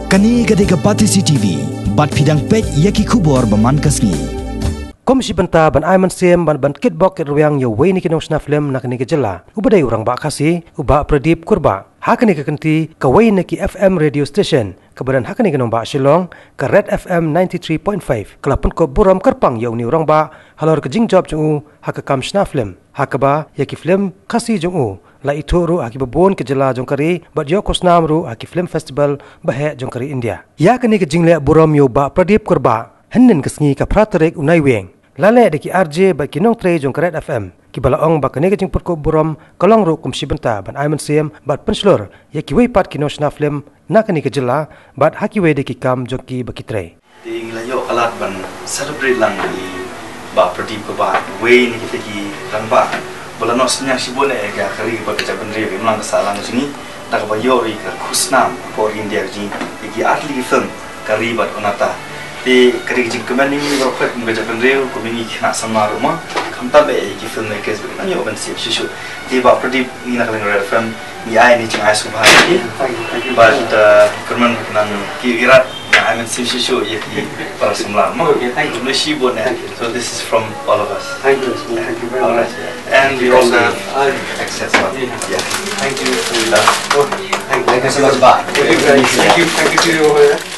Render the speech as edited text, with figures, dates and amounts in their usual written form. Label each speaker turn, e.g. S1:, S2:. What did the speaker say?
S1: Kani gadega pati CCTV, bat pidang pek yaki kubor baman kasni.
S2: Komisi benta ban Aiman Siem ban kitbok ruang yo wei ni kinong sna film nak ni gejela. Ubadai urang ba kasi, uba Pradip Kurba. Hakani ka kenti ka wei na ki FM radio station. Kebadan hakani kinong ba Shillong ka Red FM 93.5. Kalapun ko buram kerpang yo ni urang ba halor ka jing job jung haka kam sna film. Hakaba yaki film kasi jung la ituru aki babon ke jela jongkari bat yo kosnam ru aki film festival bahe jongkari India. Ya kani ke jingle buram yo ba Pradip Kurba. Henin kesngi ka pratarek unai weng. Lale de ki RJ ba kinong tre jong Red FM ki balaong ba kani jing putko buram kalong ru komisi benta ban Aiman Siem bat penslor ya ki wei pat kinong sna film na kani ke jela bat haki wei de ki kam jong ki ba ki tre
S3: ting la yo alat ban celebrate lang ni ba Pradip ko ba wei ni ki rang ba bala nos nya sibone ga kari ba ka ban re memang salang sini tak ba yo ri ka khusnam ko India ji ki atli film kari bat onata di kari jing kemani ni roket mengajar penreu komini kena sama rumah kamta be ki filmmakers be nanya open siap susu di ba Pradip ni nak lengar film ni ai ni jing ai subhan ni but kerman nang ki irat na Aiman Siem susu ye ki para semla mo no shi bon so this is from all of us.
S4: Thank you very much.
S3: And we also have access yeah
S4: thank you
S3: thank you
S4: so much. Thank you to you over there.